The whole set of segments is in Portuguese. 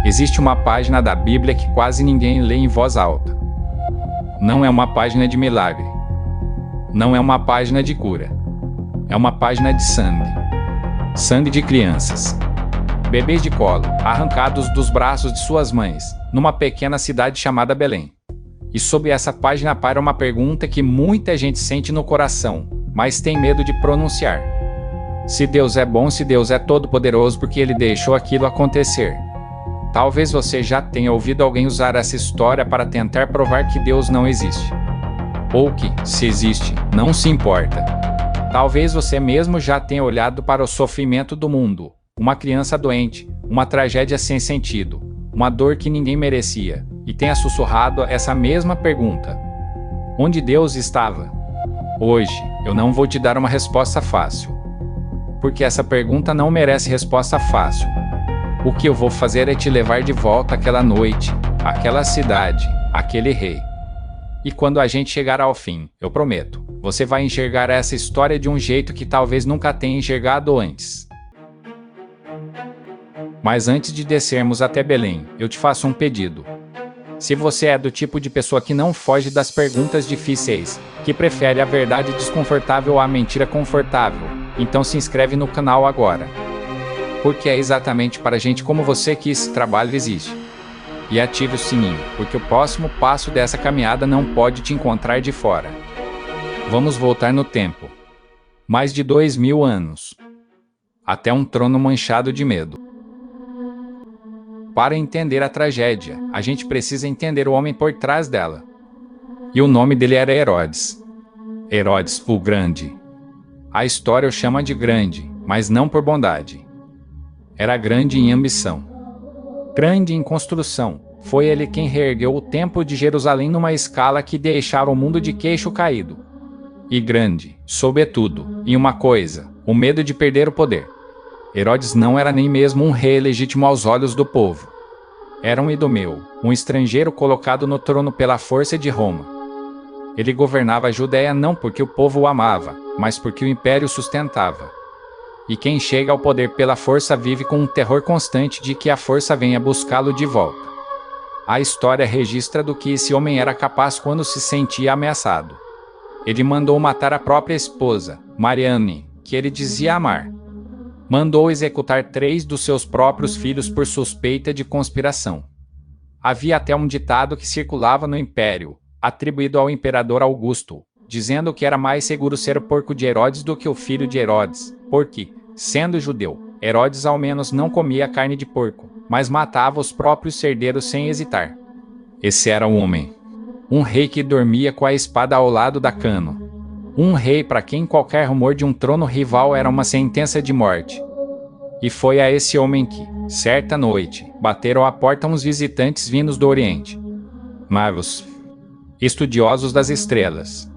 Existe uma página da Bíblia que quase ninguém lê em voz alta. Não é uma página de milagre. Não é uma página de cura. É uma página de sangue. Sangue de crianças. Bebês de colo, arrancados dos braços de suas mães, numa pequena cidade chamada Belém. E sob essa página paira uma pergunta que muita gente sente no coração, mas tem medo de pronunciar. Se Deus é bom, se Deus é todo-poderoso, porque Ele deixou aquilo acontecer? Talvez você já tenha ouvido alguém usar essa história para tentar provar que Deus não existe. Ou que, se existe, não se importa. Talvez você mesmo já tenha olhado para o sofrimento do mundo, uma criança doente, uma tragédia sem sentido, uma dor que ninguém merecia, e tenha sussurrado essa mesma pergunta: onde Deus estava? Hoje, eu não vou te dar uma resposta fácil. Porque essa pergunta não merece resposta fácil. O que eu vou fazer é te levar de volta àquela noite, àquela cidade, àquele rei. E quando a gente chegar ao fim, eu prometo, você vai enxergar essa história de um jeito que talvez nunca tenha enxergado antes. Mas antes de descermos até Belém, eu te faço um pedido. Se você é do tipo de pessoa que não foge das perguntas difíceis, que prefere a verdade desconfortável à mentira confortável, então se inscreve no canal agora. Porque é exatamente para gente como você que esse trabalho existe. E ative o sininho, porque o próximo passo dessa caminhada não pode te encontrar de fora. Vamos voltar no tempo. Mais de 2000 anos. Até um trono manchado de medo. Para entender a tragédia, a gente precisa entender o homem por trás dela. E o nome dele era Herodes. Herodes, o Grande. A história o chama de grande, mas não por bondade. Era grande em ambição. Grande em construção. Foi ele quem reergueu o Templo de Jerusalém numa escala que deixara o mundo de queixo caído. E grande, sobretudo, em uma coisa: o medo de perder o poder. Herodes não era nem mesmo um rei legítimo aos olhos do povo. Era um idumeu, um estrangeiro colocado no trono pela força de Roma. Ele governava a Judéia não porque o povo o amava, mas porque o império sustentava. E quem chega ao poder pela força vive com um terror constante de que a força venha buscá-lo de volta. A história registra do que esse homem era capaz quando se sentia ameaçado. Ele mandou matar a própria esposa, Mariane, que ele dizia amar. Mandou executar 3 dos seus próprios filhos por suspeita de conspiração. Havia até um ditado que circulava no império, atribuído ao imperador Augusto, dizendo que era mais seguro ser o porco de Herodes do que o filho de Herodes, porque, sendo judeu, Herodes ao menos não comia carne de porco, mas matava os próprios herdeiros sem hesitar. Esse era o homem. Um rei que dormia com a espada ao lado da cano. Um rei para quem qualquer rumor de um trono rival era uma sentença de morte. E foi a esse homem que, certa noite, bateram à porta uns visitantes vindos do Oriente. Magos. Estudiosos das estrelas.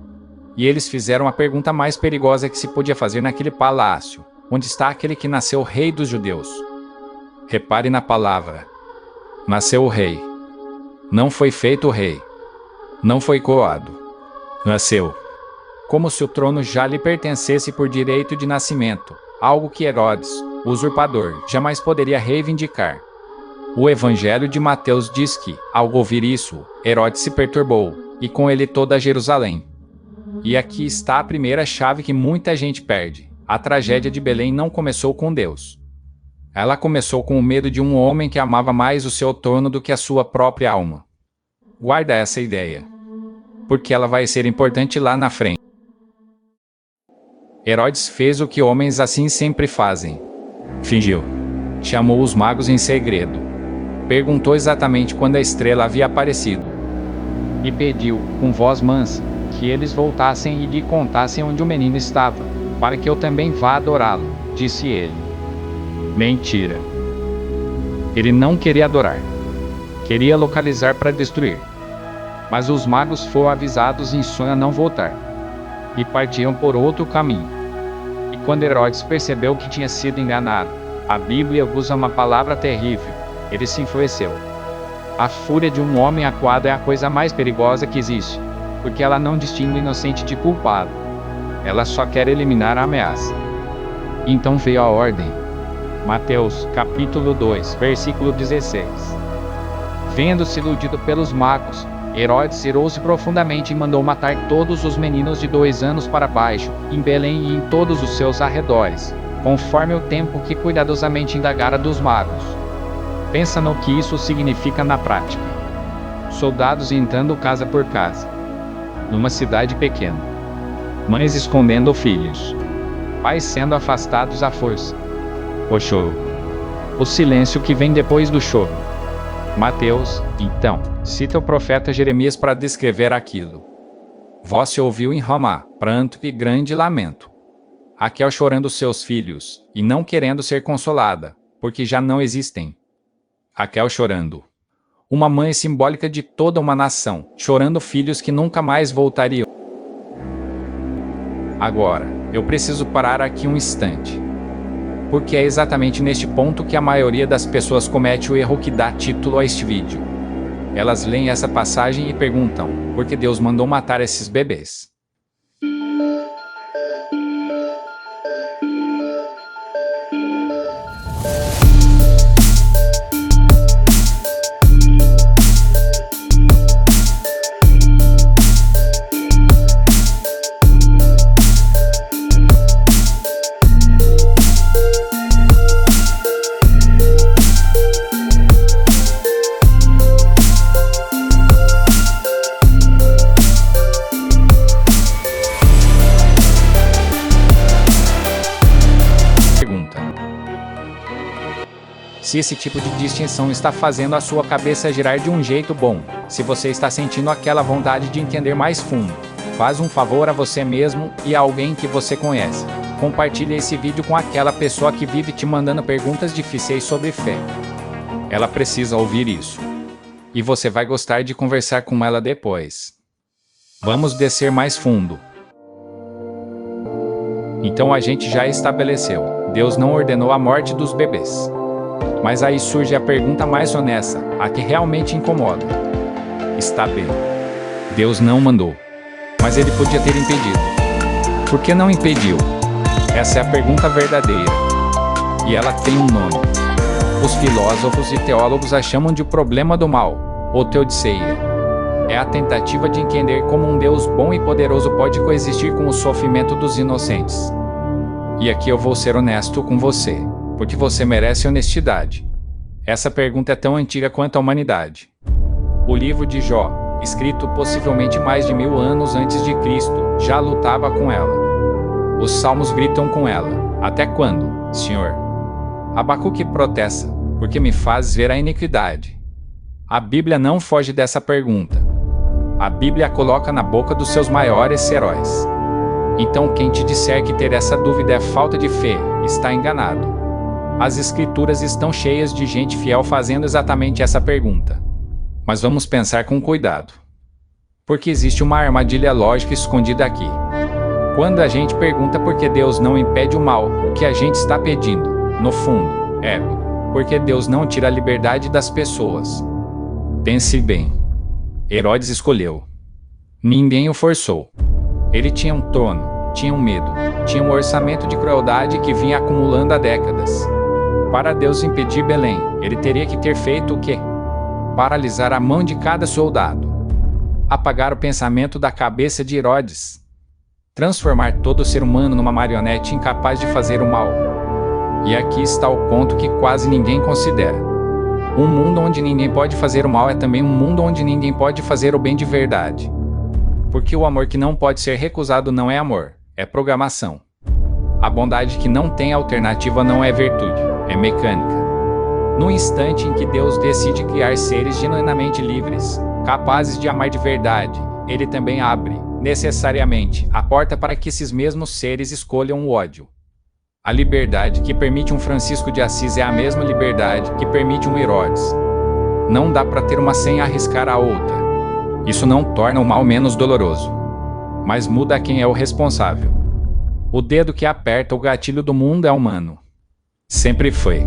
E eles fizeram a pergunta mais perigosa que se podia fazer naquele palácio: onde está aquele que nasceu rei dos judeus? Repare na palavra. Nasceu o rei. Não foi feito o rei. Não foi coroado. Nasceu. Como se o trono já lhe pertencesse por direito de nascimento, algo que Herodes, o usurpador, jamais poderia reivindicar. O Evangelho de Mateus diz que, ao ouvir isso, Herodes se perturbou, e com ele toda Jerusalém. E aqui está a primeira chave que muita gente perde: a tragédia de Belém não começou com Deus. Ela começou com o medo de um homem que amava mais o seu trono do que a sua própria alma. Guarda essa ideia, porque ela vai ser importante lá na frente. Herodes fez o que homens assim sempre fazem. Fingiu. Chamou os magos em segredo. Perguntou exatamente quando a estrela havia aparecido. E pediu, com voz mansa, que eles voltassem e lhe contassem onde o menino estava, para que eu também vá adorá-lo, disse ele. Mentira. Ele não queria adorar. Queria localizar para destruir. Mas os magos foram avisados em sonho a não voltar. E partiam por outro caminho. E quando Herodes percebeu que tinha sido enganado, a Bíblia usa uma palavra terrível: ele se enfureceu. A fúria de um homem acuado é a coisa mais perigosa que existe, porque ela não distingue o inocente de culpado. Ela só quer eliminar a ameaça. Então veio a ordem. Mateus, capítulo 2, versículo 16. Vendo-se iludido pelos magos, Herodes irou-se profundamente e mandou matar todos os meninos de 2 anos para baixo, em Belém e em todos os seus arredores, conforme o tempo que cuidadosamente indagara dos magos. Pensa no que isso significa na prática. Soldados entrando casa por casa. Numa cidade pequena. Mães escondendo filhos. Pais sendo afastados à força. O choro. O silêncio que vem depois do choro. Mateus, então, cita o profeta Jeremias para descrever aquilo. Vós se ouviu em Ramá, pranto e grande lamento. Raquel chorando seus filhos, e não querendo ser consolada, porque já não existem. Raquel chorando. Uma mãe simbólica de toda uma nação, chorando filhos que nunca mais voltariam. Agora, eu preciso parar aqui um instante. Porque é exatamente neste ponto que a maioria das pessoas comete o erro que dá título a este vídeo. Elas leem essa passagem e perguntam, por que Deus mandou matar esses bebês? Se esse tipo de distinção está fazendo a sua cabeça girar de um jeito bom, se você está sentindo aquela vontade de entender mais fundo, faz um favor a você mesmo e a alguém que você conhece. Compartilhe esse vídeo com aquela pessoa que vive te mandando perguntas difíceis sobre fé. Ela precisa ouvir isso. E você vai gostar de conversar com ela depois. Vamos descer mais fundo. Então a gente já estabeleceu, Deus não ordenou a morte dos bebês. Mas aí surge a pergunta mais honesta, a que realmente incomoda. Está bem. Deus não mandou. Mas ele podia ter impedido. Por que não impediu? Essa é a pergunta verdadeira. E ela tem um nome. Os filósofos e teólogos a chamam de o problema do mal, ou teodiceia. É a tentativa de entender como um Deus bom e poderoso pode coexistir com o sofrimento dos inocentes. E aqui eu vou ser honesto com você. Porque você merece honestidade. Essa pergunta é tão antiga quanto a humanidade. O livro de Jó, escrito possivelmente mais de 1000 anos antes de Cristo, já lutava com ela. Os salmos gritam com ela. Até quando, Senhor? Abacuque protesta, porque me fazes ver a iniquidade. A Bíblia não foge dessa pergunta. A Bíblia a coloca na boca dos seus maiores heróis. Então quem te disser que ter essa dúvida é falta de fé, está enganado. As escrituras estão cheias de gente fiel fazendo exatamente essa pergunta. Mas vamos pensar com cuidado. Porque existe uma armadilha lógica escondida aqui. Quando a gente pergunta por que Deus não impede o mal, o que a gente está pedindo, no fundo, é porque Deus não tira a liberdade das pessoas. Pense bem. Herodes escolheu. Ninguém o forçou. Ele tinha um trono, tinha um medo, tinha um orçamento de crueldade que vinha acumulando há décadas. Para Deus impedir Belém, ele teria que ter feito o quê? Paralisar a mão de cada soldado. Apagar o pensamento da cabeça de Herodes. Transformar todo ser humano numa marionete incapaz de fazer o mal. E aqui está o ponto que quase ninguém considera. Um mundo onde ninguém pode fazer o mal é também um mundo onde ninguém pode fazer o bem de verdade. Porque o amor que não pode ser recusado não é amor, é programação. A bondade que não tem alternativa não é virtude, é mecânica. No instante em que Deus decide criar seres genuinamente livres, capazes de amar de verdade, ele também abre, necessariamente, a porta para que esses mesmos seres escolham o ódio. A liberdade que permite um Francisco de Assis é a mesma liberdade que permite um Herodes. Não dá para ter uma sem arriscar a outra. Isso não torna o mal menos doloroso, mas muda quem é o responsável. O dedo que aperta o gatilho do mundo é humano. Sempre foi.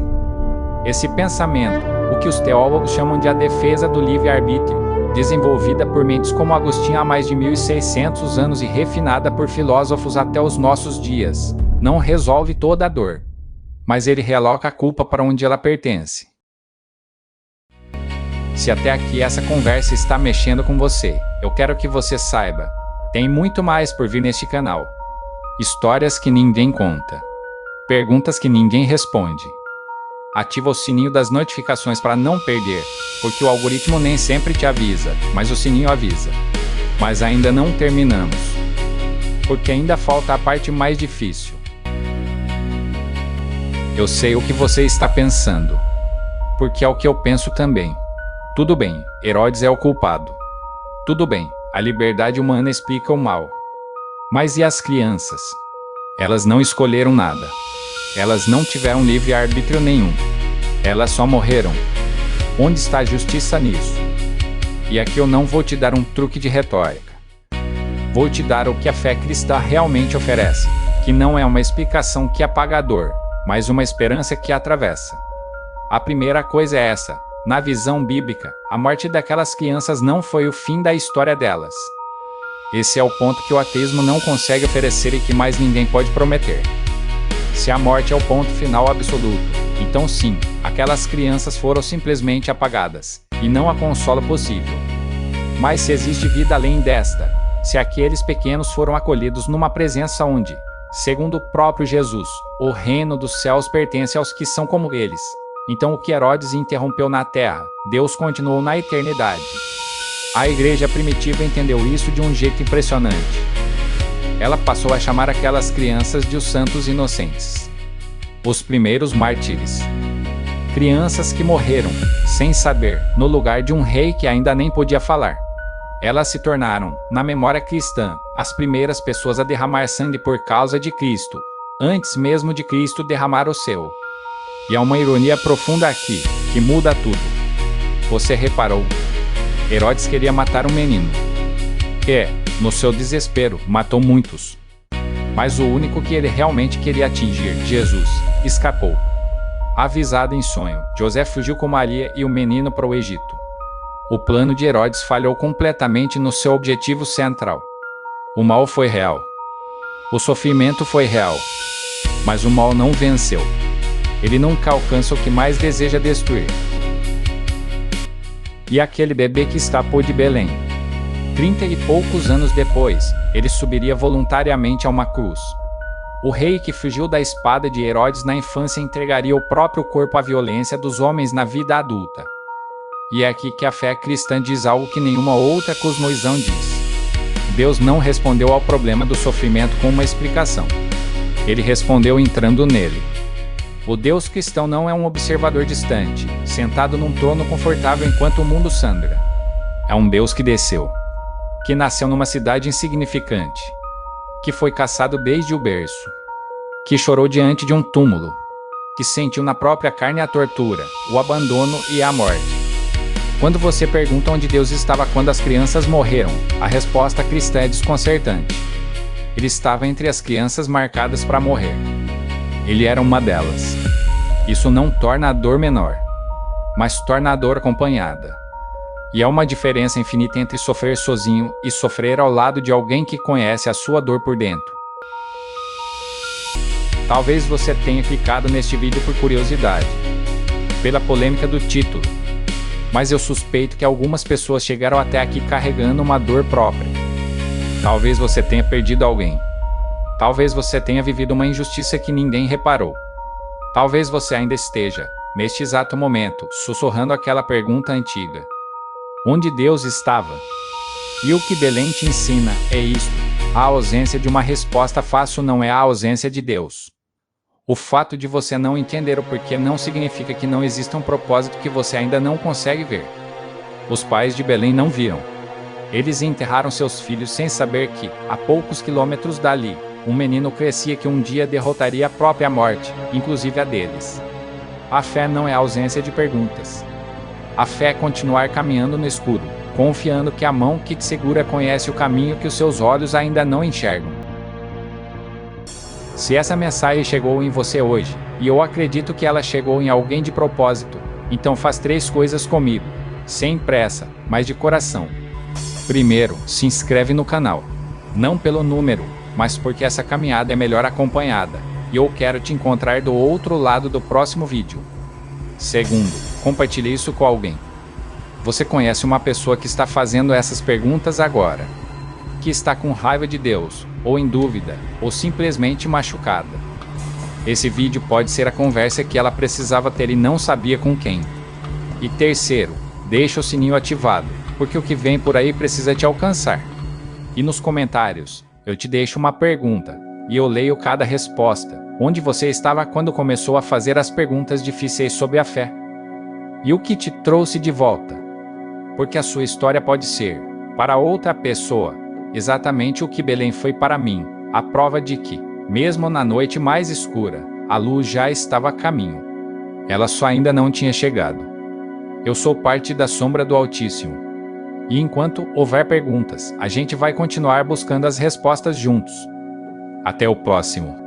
Esse pensamento, o que os teólogos chamam de a defesa do livre-arbítrio, desenvolvida por mentes como Agostinho há mais de 1600 anos e refinada por filósofos até os nossos dias, não resolve toda a dor. mas ele realoca a culpa para onde ela pertence. Se até aqui essa conversa está mexendo com você, eu quero que você saiba, tem muito mais por vir neste canal. Histórias que ninguém conta. Perguntas que ninguém responde. Ativa o sininho das notificações para não perder, porque o algoritmo nem sempre te avisa, mas o sininho avisa. Mas ainda não terminamos, porque ainda falta a parte mais difícil. Eu sei o que você está pensando, porque é o que eu penso também. Tudo bem, Herodes é o culpado. Tudo bem, a liberdade humana explica o mal. Mas e as crianças? Elas não escolheram nada. Elas não tiveram livre-arbítrio nenhum. Elas só morreram. Onde está a justiça nisso? E aqui eu não vou te dar um truque de retórica. Vou te dar o que a fé cristã realmente oferece, que não é uma explicação que apaga a dor, mas uma esperança que atravessa. A primeira coisa é essa: na visão bíblica, a morte daquelas crianças não foi o fim da história delas. Esse é o ponto que o ateísmo não consegue oferecer e que mais ninguém pode prometer. Se a morte é o ponto final absoluto, então sim, aquelas crianças foram simplesmente apagadas, e não há consolo possível. Mas se existe vida além desta, se aqueles pequenos foram acolhidos numa presença onde, segundo o próprio Jesus, o reino dos céus pertence aos que são como eles, então o que Herodes interrompeu na terra, Deus continuou na eternidade. A igreja primitiva entendeu isso de um jeito impressionante. Ela passou a chamar aquelas crianças de os santos inocentes. Os primeiros mártires. Crianças que morreram, sem saber, no lugar de um rei que ainda nem podia falar. Elas se tornaram, na memória cristã, as primeiras pessoas a derramar sangue por causa de Cristo, antes mesmo de Cristo derramar o seu. E há uma ironia profunda aqui, que muda tudo. Você reparou? Herodes queria matar um menino. No seu desespero, matou muitos. Mas o único que ele realmente queria atingir, Jesus, escapou. Avisado em sonho, José fugiu com Maria e o menino para o Egito. O plano de Herodes falhou completamente no seu objetivo central. O mal foi real. O sofrimento foi real. Mas o mal não venceu. Ele nunca alcança o que mais deseja destruir. E aquele bebê que escapou de Belém. 30 e poucos anos depois, ele subiria voluntariamente a uma cruz. O rei que fugiu da espada de Herodes na infância entregaria o próprio corpo à violência dos homens na vida adulta. E é aqui que a fé cristã diz algo que nenhuma outra cosmovisão diz. Deus não respondeu ao problema do sofrimento com uma explicação. Ele respondeu entrando nele. O Deus cristão não é um observador distante, sentado num trono confortável enquanto o mundo sangra. É um Deus que desceu. Que nasceu numa cidade insignificante. Que foi caçado desde o berço. Que chorou diante de um túmulo. Que sentiu na própria carne a tortura, o abandono e a morte. Quando você pergunta onde Deus estava quando as crianças morreram, a resposta cristã é desconcertante. Ele estava entre as crianças marcadas para morrer. Ele era uma delas. Isso não torna a dor menor, mas torna a dor acompanhada. E há uma diferença infinita entre sofrer sozinho e sofrer ao lado de alguém que conhece a sua dor por dentro. Talvez você tenha clicado neste vídeo por curiosidade, pela polêmica do título, mas eu suspeito que algumas pessoas chegaram até aqui carregando uma dor própria. Talvez você tenha perdido alguém. Talvez você tenha vivido uma injustiça que ninguém reparou. Talvez você ainda esteja, neste exato momento, sussurrando aquela pergunta antiga. Onde Deus estava? E o que Belém te ensina é isto: a ausência de uma resposta fácil não é a ausência de Deus. O fato de você não entender o porquê não significa que não exista um propósito que você ainda não consegue ver. Os pais de Belém não viram. Eles enterraram seus filhos sem saber que, a poucos quilômetros dali, um menino crescia que um dia derrotaria a própria morte, inclusive a deles. A fé não é a ausência de perguntas. A fé é continuar caminhando no escuro, confiando que a mão que te segura conhece o caminho que os seus olhos ainda não enxergam. Se essa mensagem chegou em você hoje, e eu acredito que ela chegou em alguém de propósito, então faz 3 coisas comigo, sem pressa, mas de coração. Primeiro, se inscreve no canal. Não pelo número, mas porque essa caminhada é melhor acompanhada. e eu quero te encontrar do outro lado do próximo vídeo. Segundo, compartilhe isso com alguém. Você conhece uma pessoa que está fazendo essas perguntas agora, que está com raiva de Deus, ou em dúvida, ou simplesmente machucada. Esse vídeo pode ser a conversa que ela precisava ter e não sabia com quem. E terceiro, deixa o sininho ativado, porque o que vem por aí precisa te alcançar. E nos comentários, eu te deixo uma pergunta, e eu leio cada resposta. Onde você estava quando começou a fazer as perguntas difíceis sobre a fé? E o que te trouxe de volta? Porque a sua história pode ser, para outra pessoa, exatamente o que Belém foi para mim, a prova de que, mesmo na noite mais escura, a luz já estava a caminho. Ela só ainda não tinha chegado. Eu sou parte da sombra do Altíssimo. E enquanto houver perguntas, a gente vai continuar buscando as respostas juntos. Até o próximo.